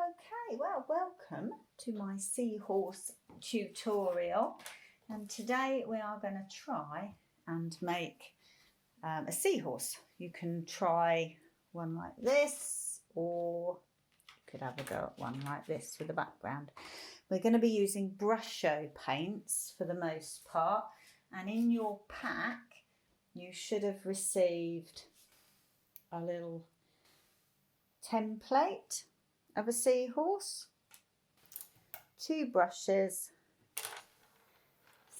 Okay, well, welcome to my Seahorse tutorial, and today we are going to try and make a seahorse. You can try one like this, or you could have a go at one like this with a background. We're going to be using brush show paints for the most part, and in your pack you should have received a little template of a seahorse, 2 brushes,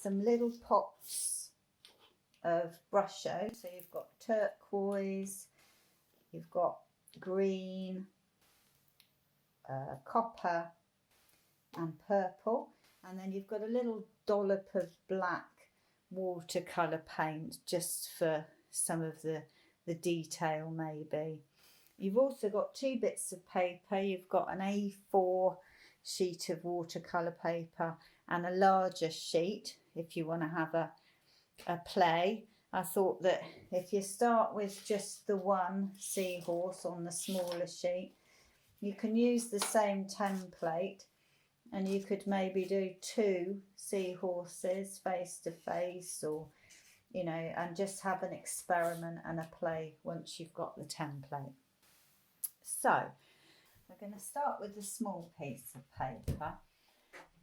some little pots of brush show. So you've got turquoise, you've got green, copper and purple, and then you've got a little dollop of black watercolour paint just for some of the detail maybe. You've also got 2 bits of paper. You've got an A4 sheet of watercolour paper and a larger sheet if you want to have a play. I thought that if you start with just the one seahorse on the smaller sheet, you can use the same template and you could maybe do 2 seahorses face to face, or you know, and just have an experiment and a play once you've got the template. So we're going to start with a small piece of paper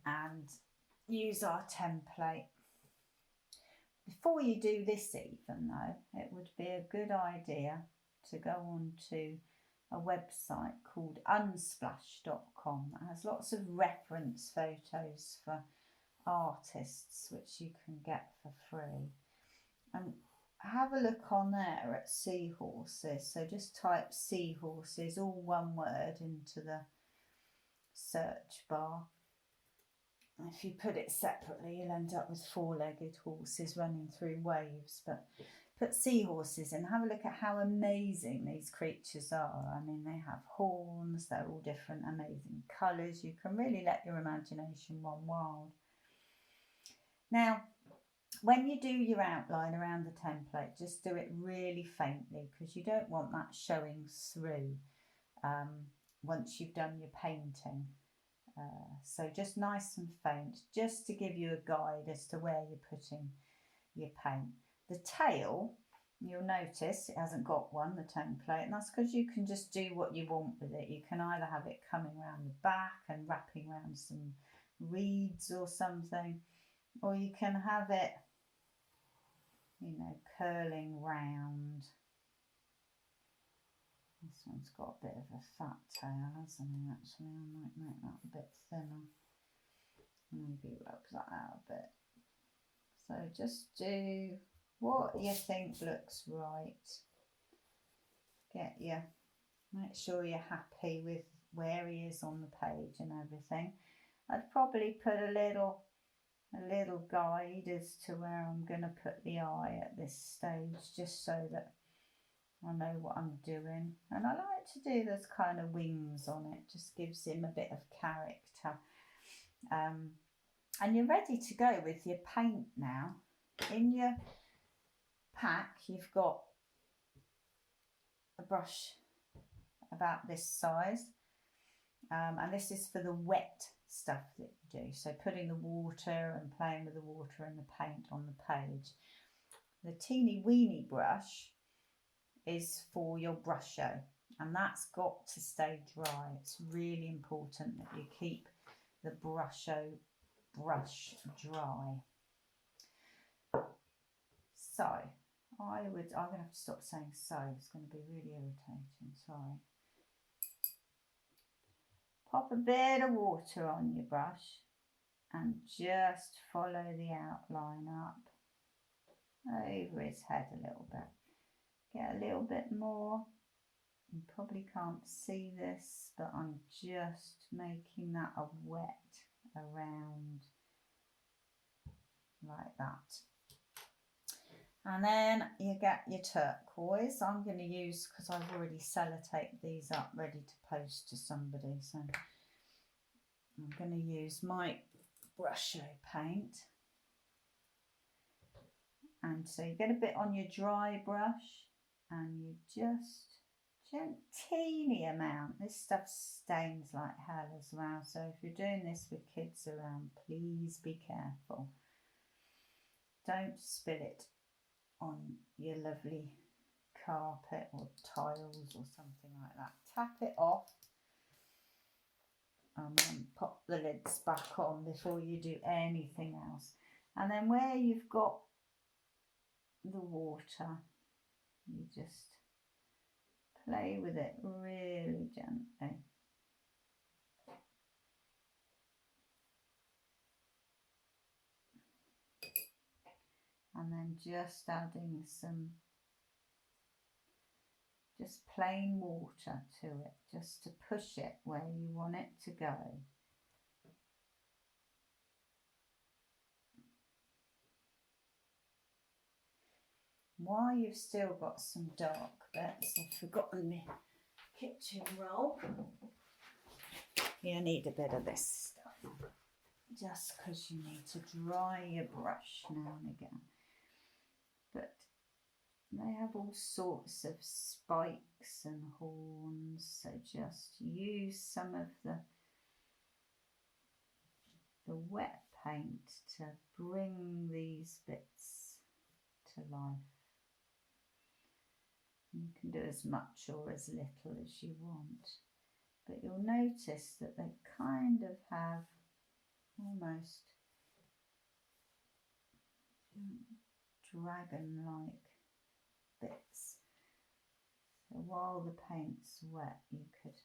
and use our template. Before you do this even though, it would be a good idea to go on to a website called unsplash.com. It has lots of reference photos for artists which you can get for free. And have a look on there at seahorses. So just type seahorses, all one word, into the search bar. If you put it separately, you'll end up with 4-legged horses running through waves. But put seahorses in, have a look at how amazing these creatures are. I mean, they have horns, they're all different, amazing colours. You can really let your imagination run wild. Now, when you do your outline around the template, just do it really faintly because you don't want that showing through once you've done your painting. So just nice and faint, just to give you a guide as to where you're putting your paint. The tail, you'll notice it hasn't got one, the template, and that's because you can just do what you want with it. You can either have it coming around the back and wrapping around some reeds or something, or you can have it, you know, curling round. This one's got a bit of a fat tail, hasn't it, actually? I might make that a bit thinner. Maybe rub that out a bit. So just do what you think looks right. Make sure you're happy with where he is on the page and everything. I'd probably put a little guide as to where I'm going to put the eye at this stage, just so that I know what I'm doing. And I like to do those kind of wings on it, just gives him a bit of character. And you're ready to go with your paint now. In your pack you've got a brush about this size, and this is for the wet stuff that you do, so putting the water and playing with the water and the paint on the page. The teeny weeny brush is for your brush show, and that's got to stay dry. It's really important that you keep the brush show brush dry. So I'm going to have to stop saying so, it's going to be really irritating, sorry. Pop a bit of water on your brush and just follow the outline up over his head a little bit. Get a little bit more. You probably can't see this, but I'm just making that a wet around like that. And then you get your turquoise. I'm going to use, because I've already sellotaped these up ready to post to somebody, so I'm going to use my brush show paint. And so you get a bit on your dry brush and you just teeny amount. This stuff stains like hell as well, so if you're doing this with kids around, please be careful. Don't spill it on your lovely carpet or tiles or something like that. Tap it off and then pop the lids back on before you do anything else. And then where you've got the water, you just play with it really gently. And then just adding some just plain water to it, just to push it where you want it to go. While you've still got some dark bits, I've forgotten my kitchen roll. You need a bit of this stuff, just because you need to dry your brush now and again. But they have all sorts of spikes and horns, so just use some of the wet paint to bring these bits to life. You can do as much or as little as you want, but you'll notice that they kind of have almost dragon-like bits. So while the paint's wet, you could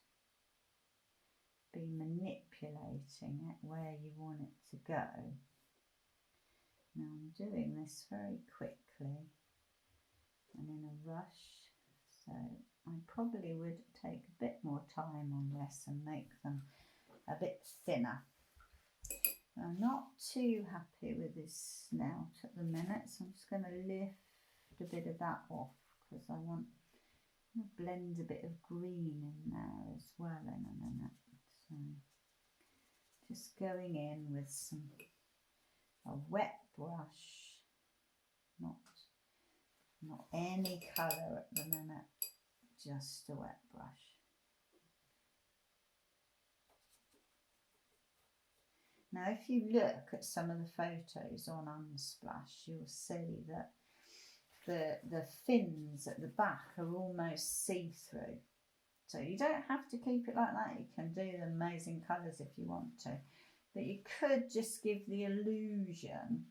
be manipulating it where you want it to go. Now I'm doing this very quickly and in a rush, so I probably would take a bit more time on this and make them a bit thinner. I'm not too happy with this snout at the minute, so I'm just going to lift a bit of that off because I want to blend a bit of green in there as well in a minute. So just going in with a wet brush, not any colour at the minute, just a wet brush. Now if you look at some of the photos on Unsplash, you'll see that the fins at the back are almost see-through. So you don't have to keep it like that. You can do the amazing colours if you want to. But you could just give the illusion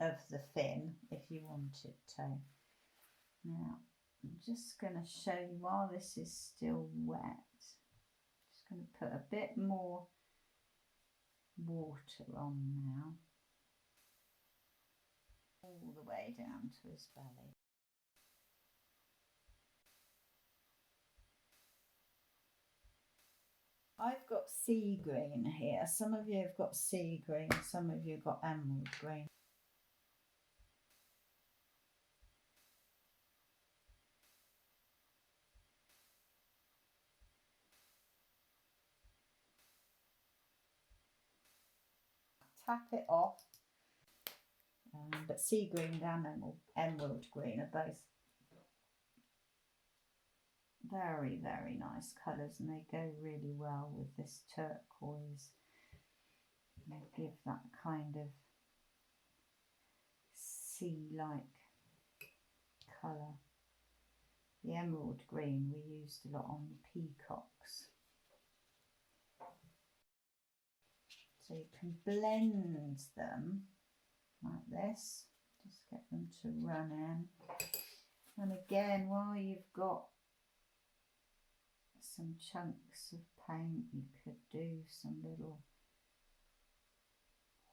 of the fin if you wanted to. Now, I'm just going to show you while this is still wet. Just going to put a bit more water on now. All the way down to his belly. I've got sea green here. Some of you have got sea green, some of you have got emerald green. Tap it off. But sea green and emerald green are both very, very nice colours, and they go really well with this turquoise. They give that kind of sea-like colour. The emerald green we used a lot on the peacocks. So you can blend them like this, just get them to run in. And again, while you've got some chunks of paint, you could do some little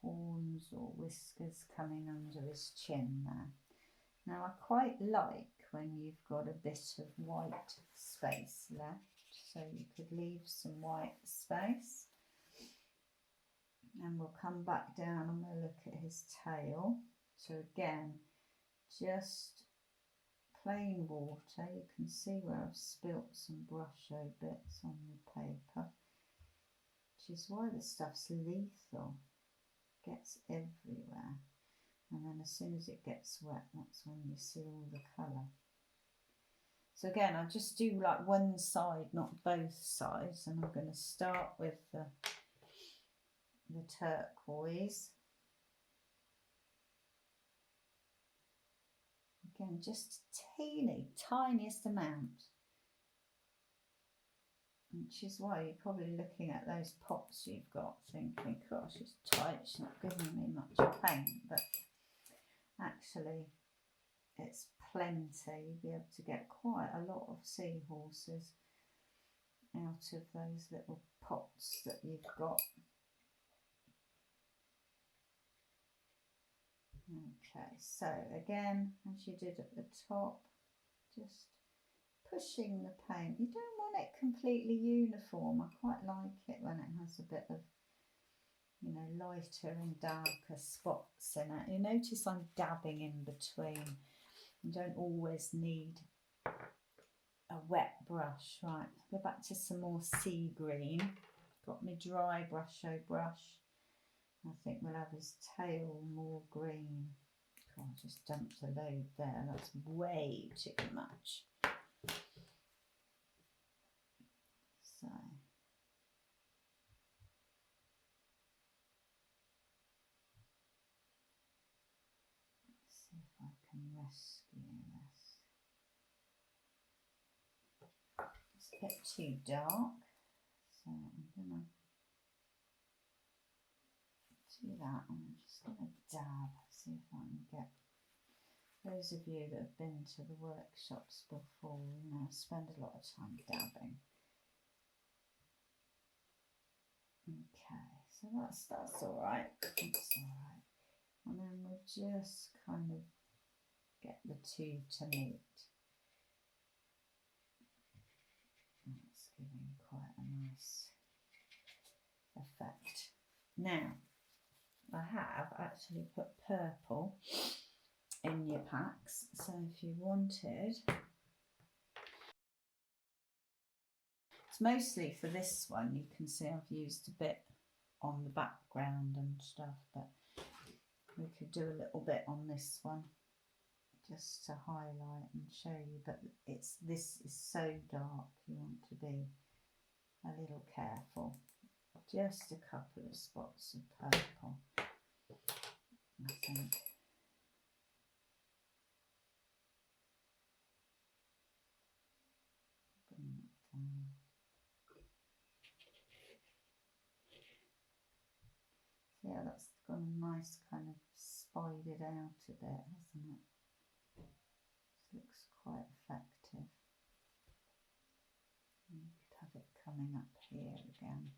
horns or whiskers coming under his chin there. Now I quite like when you've got a bit of white space left, so you could leave some white space. And we'll come back down and we'll look at his tail. So again, just plain water. You can see where I've spilt some brush-o bits on the paper, which is why the stuff's lethal. It gets everywhere. And then as soon as it gets wet, that's when you see all the colour. So again, I just do like one side, not both sides, and I'm going to start with the turquoise. Again, just tiniest amount. Which is why you're probably looking at those pots you've got thinking, gosh, it's tight, it's not giving me much paint, but actually it's plenty. You'll be able to get quite a lot of seahorses out of those little pots that you've got. Okay, so again, as you did at the top, just pushing the paint. You don't want it completely uniform. I quite like it when it has a bit of, you know, lighter and darker spots in it. You notice I'm dabbing in between. You don't always need a wet brush. Right, go back to some more sea green. Got my dry brusho brush. I think we'll have his tail more green. Oh, I just dumped a load there. That's way too much. So, let's see if I can rescue this. It's a bit too dark, so I'm gonna do that. I'm just gonna dab, see if I can get. Those of you that have been to the workshops before, you know, I spend a lot of time dabbing. Okay, so that's all right. That's all right. And then we'll just kind of get the two to meet. That's giving quite a nice effect. Now, I have actually put purple in your packs, so if you wanted, it's mostly for this one. You can see I've used a bit on the background and stuff, but we could do a little bit on this one just to highlight and show you, but this is so dark, you want to be a little careful. Just a couple of spots of purple, I think. Bring it down. Yeah, that's got a nice kind of spidered out a bit, hasn't it? This looks quite effective. You could have it coming up here again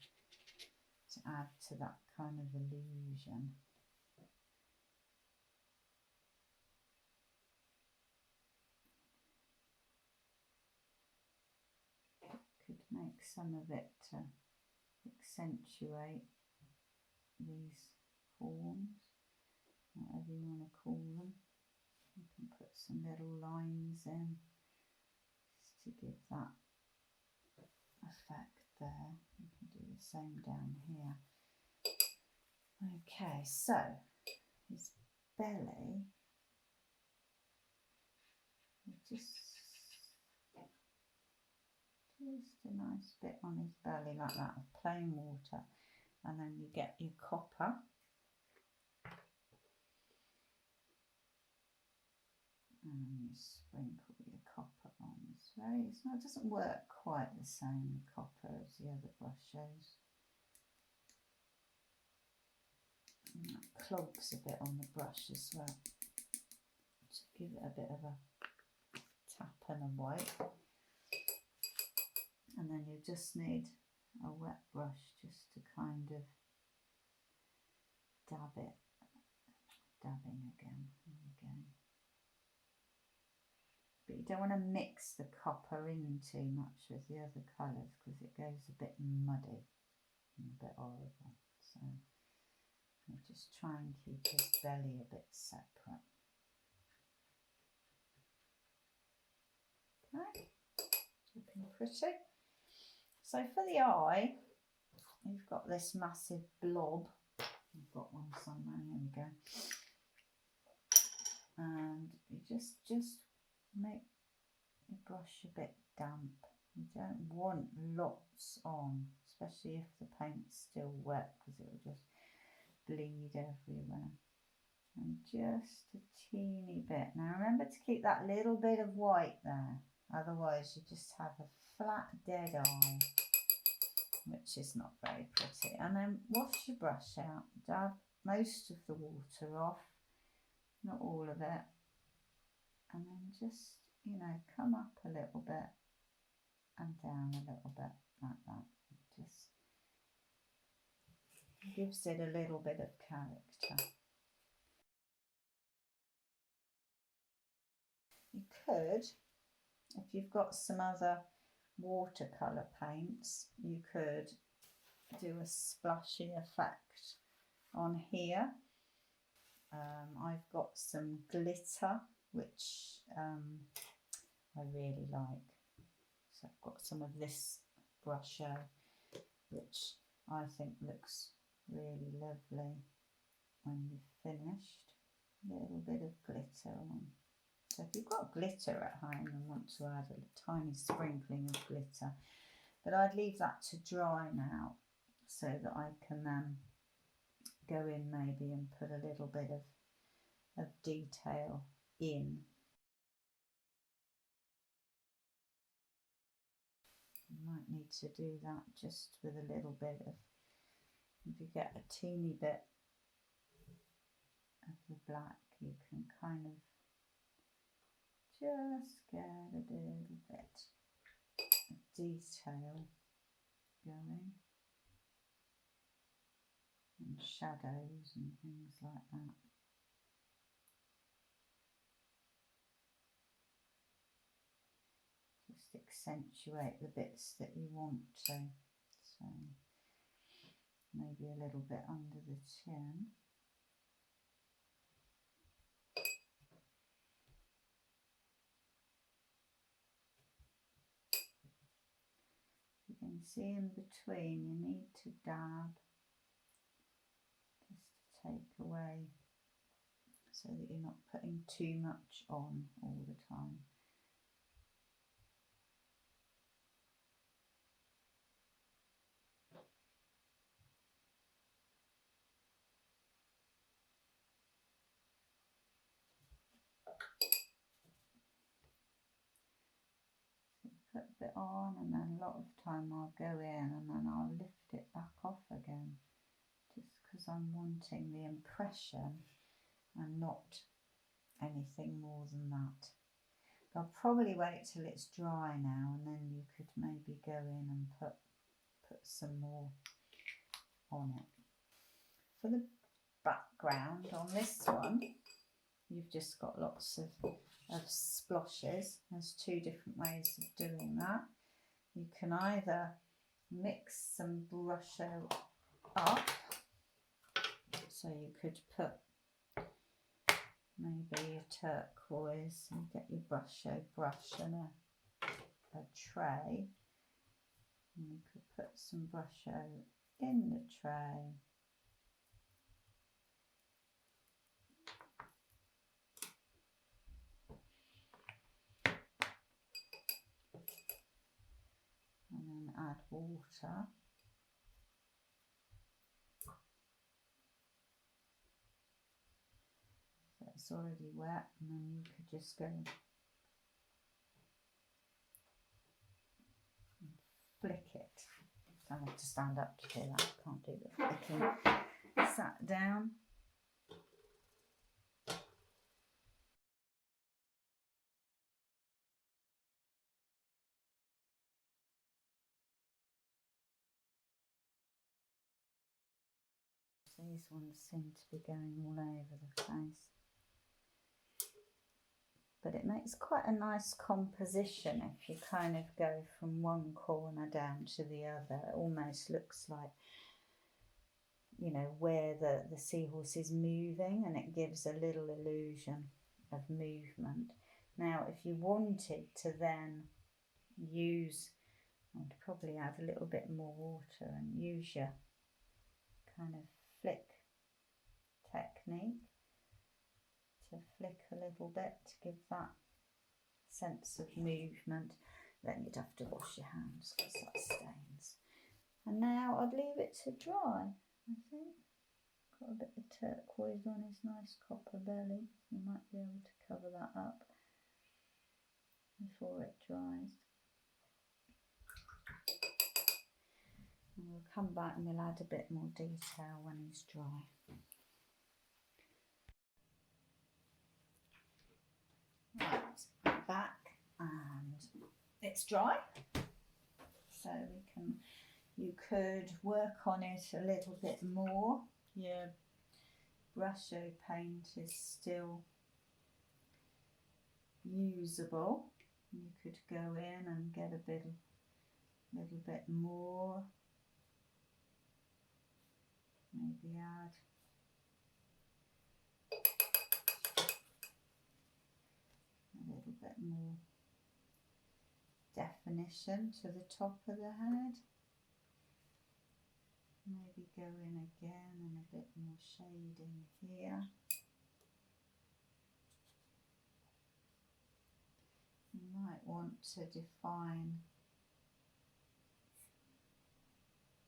to add to that kind of illusion. Could make some of it to accentuate these horns, whatever you want to call them. You can put some little lines in just to give that effect there. You can do the same down here. Okay, so his belly, just a nice bit on his belly like that of plain water, and then you get your copper. And you sprinkle your copper on. It doesn't work quite the same, the copper, as the other brushes. And that clogs a bit on the brush as well. So give it a bit of a tap and a wipe. And then you just need a wet brush just to kind of dab it. Dabbing again and again. But you don't want to mix the copper in too much with the other colours because it goes a bit muddy and a bit horrible. So I'll just try and keep his belly a bit separate. Okay, looking pretty. So for the eye, you've got this massive blob. I've got one somewhere, here we go. And you just your brush a bit damp. You don't want lots on, especially if the paint's still wet, because it will just bleed everywhere. And just a teeny bit. Now remember to keep that little bit of white there, otherwise you just have a flat dead eye, which is not very pretty. And then wash your brush out, dab most of the water off, not all of it, and then just, you know, come up a little bit and down a little bit like that. It just gives it a little bit of character. You could, if you've got some other watercolour paints, you could do a splashy effect on here. I've got some glitter, which I really like. So I've got some of this brush which I think looks really lovely when you've finished. A little bit of glitter on. So if you've got glitter at home and want to add a tiny sprinkling of glitter, but I'd leave that to dry now so that I can go in maybe and put a little bit of detail in. You might need to do that just with a little bit of, if you get a teeny bit of the black, you can kind of just get a little bit of detail going, and shadows and things like that. Just accentuate the bits that you want to. So maybe a little bit under the chin. You can see in between, you need to dab just to take away so that you're not putting too much on all the time. Put a bit on, and then a lot of time I'll go in and then I'll lift it back off again, just because I'm wanting the impression and not anything more than that. I'll probably wait till it's dry now, and then you could maybe go in and put some more on it. For the background on this one, you've just got lots of splotches. There's two different ways of doing that. You can either mix some Brusho up, so you could put maybe a turquoise, and get your Brusho brush and a tray, and you could put some Brusho in the tray. And then add water. So it's already wet, and then you could just go and flick it. I have to stand up to do that, I can't do the flicking. Sat down. These ones seem to be going all over the place. But it makes quite a nice composition if you kind of go from one corner down to the other. It almost looks like, you know, where the seahorse is moving, and it gives a little illusion of movement. Now, if you wanted to then use, I'd probably add a little bit more water and use your kind of flick technique to flick a little bit to give that sense of movement. Then you'd have to wash your hands because that stains. And now I'd leave it to dry, I think. Got a bit of turquoise on his nice copper belly. You might be able to cover that up before it dries. And we'll come back and we'll add a bit more detail when he's dry. Right, back, and it's dry. So you could work on it a little bit more. Your brusho paint is still usable. You could go in and get a little bit more. Maybe add a little bit more definition to the top of the head. Maybe go in again and a bit more shading here. You might want to define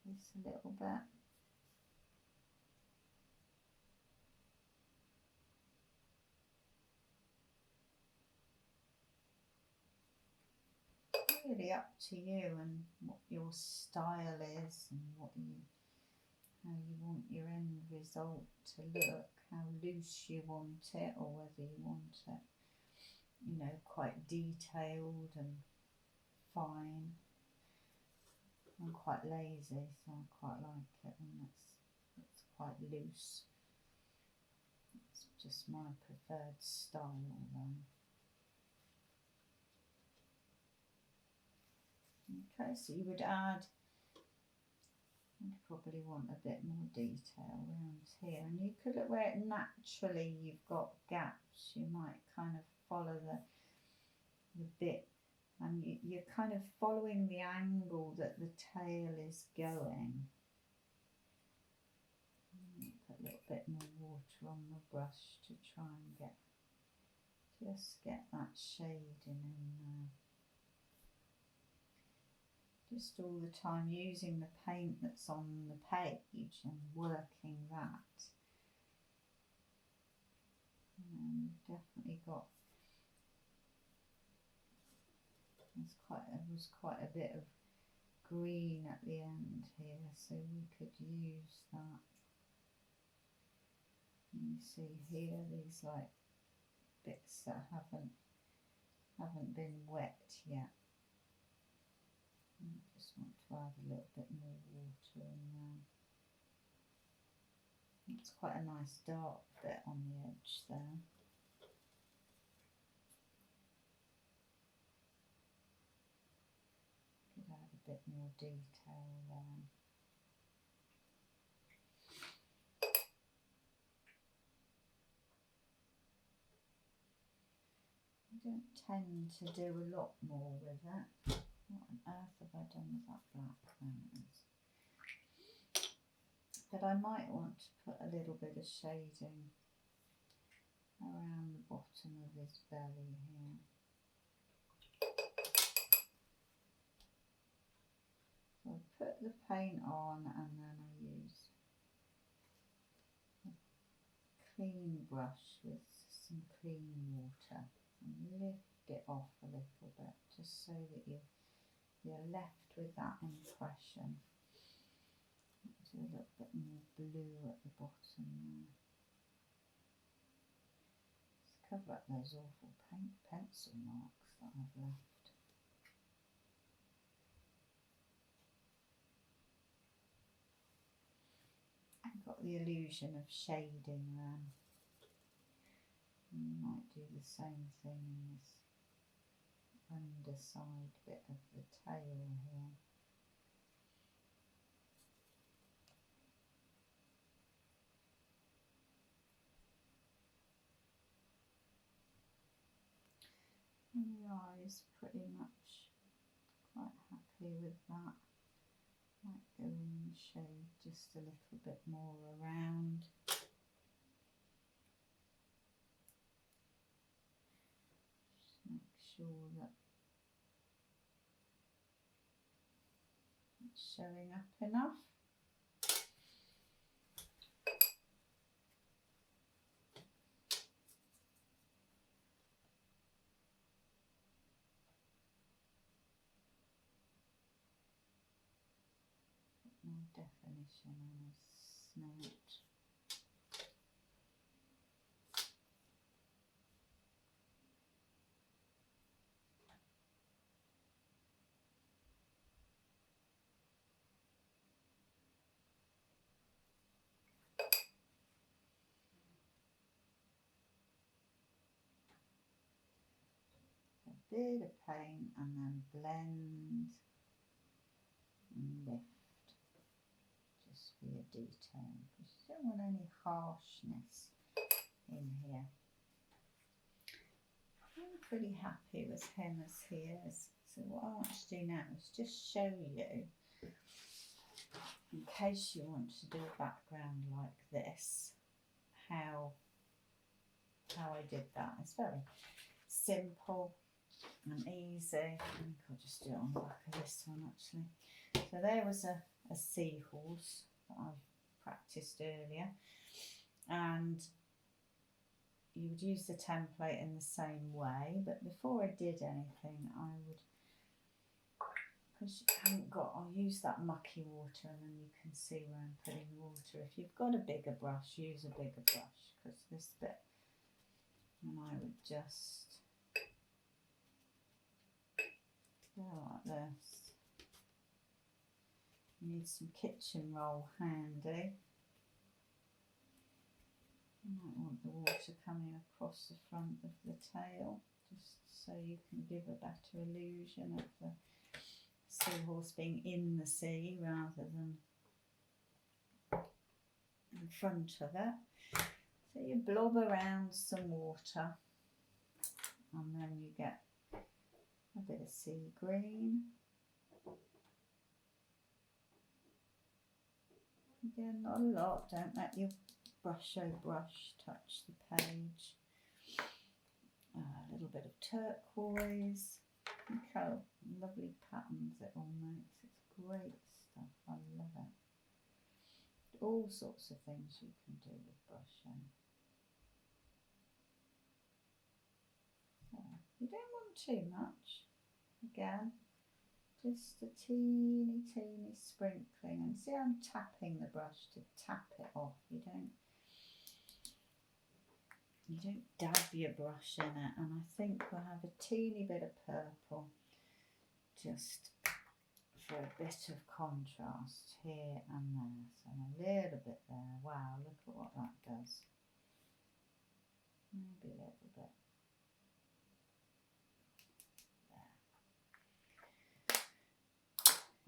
this a little bit. Really up to you and what your style is and how you want your end result to look, how loose you want it, or whether you want it, you know, quite detailed and fine. I'm quite lazy, so I quite like it when it's quite loose. It's just my preferred style then. Okay, so you would add, you'd probably want a bit more detail around here, and you could look where it naturally you've got gaps. You might kind of follow the bit, and you're kind of following the angle that the tail is going. Put a little bit more water on the brush to try and just get that shading in there. Just all the time using the paint that's on the page and working that. And definitely got, there was quite a bit of green at the end here, so we could use that. And you see here these like bits that haven't been wet yet. I just want to add a little bit more water in there. It's quite a nice dark bit on the edge there. Could add a bit more detail there. I don't tend to do a lot more with it. What on earth have I done with that black? But I might want to put a little bit of shading around the bottom of his belly here. So I put the paint on and then I use a clean brush with some clean water and lift it off a little bit just so that you're left with that impression. Do a little bit more blue at the bottom there. Just cover up those awful pencil marks that I've left. I've got the illusion of shading then. And you might do the same thing in this underside bit of the tail here. And the eyes, pretty much quite happy with that. Might go in and shade just a little bit more around. Just make sure that it's showing up enough. More definition on his snout. A bit of paint and then blend and lift. Just for your detail, because you don't want any harshness in here. I'm pretty happy with him as he is. So what I want to do now is just show you, in case you want to do a background like this, how I did that. It's very simple and easy. I think I'll just do it on the back of this one actually. So there was a seahorse that I practiced earlier, and you would use the template in the same way, but before I did anything I would, because you haven't got, I'll use that mucky water and then you can see where I'm putting the water. If you've got a bigger brush, use a bigger brush, because this bit, and I would just go like this. You need some kitchen roll handy. You might want the water coming across the front of the tail, just so you can give a better illusion of the seahorse being in the sea rather than in front of it. So you blob around some water and then you get a bit of sea green. Again, not a lot, don't let your brush touch the page. A little bit of turquoise. Look how lovely patterns it all makes. It's great stuff, I love it. All sorts of things you can do with brushing. So, you don't want too much. Again, just a teeny sprinkling, and see I'm tapping the brush to tap it off. You don't dab your brush in it, and I think we'll have a teeny bit of purple just for a bit of contrast here and there. So a little bit there. Wow, look at what that does. Maybe a little bit.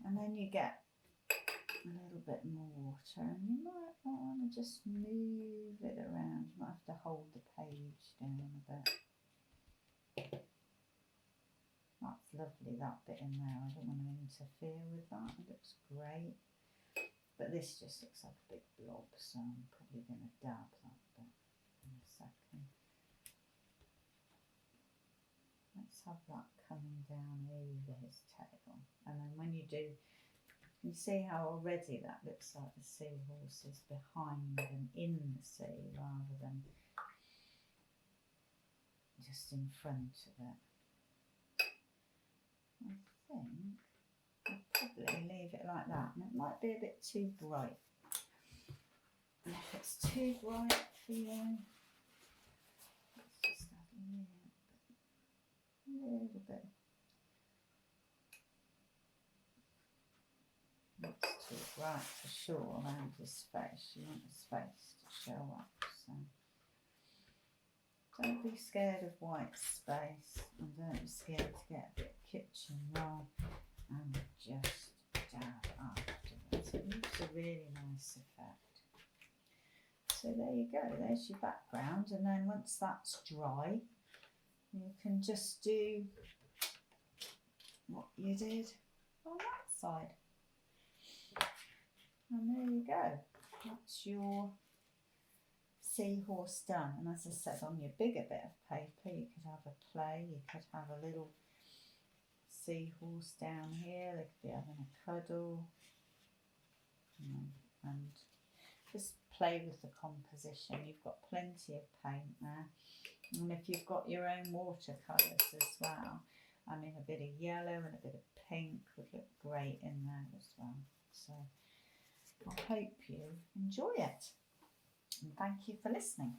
And then you get a little bit more water, and you might want to just move it around. You might have to hold the page down a bit. That's lovely, that bit in there. I don't want to interfere with that. It looks great. But this just looks like a big blob, so I'm probably going to dab that bit in a second. Let's have that coming down over his tail. And then when you do, you see how already that looks like the seahorse is behind and in the sea rather than just in front of it. I think I'll probably leave it like that, and it might be a bit too bright. And if it's too bright for you, let's just add a little bit. It's too bright for sure around his face. You want his face to show up, so don't be scared of white space, and don't be scared to get a bit of kitchen roll and just dab afterwards. It gives a really nice effect. So there you go, there's your background, and then once that's dry you can just do what you did on that side. And there you go, that's your seahorse done. And as I said, on your bigger bit of paper you could have a play. You could have a little seahorse down here. They could be having a cuddle. And just play with the composition. You've got plenty of paint there. And if you've got your own watercolours as well, I mean, a bit of yellow and a bit of pink would look great in there as well. So I hope you enjoy it. And thank you for listening.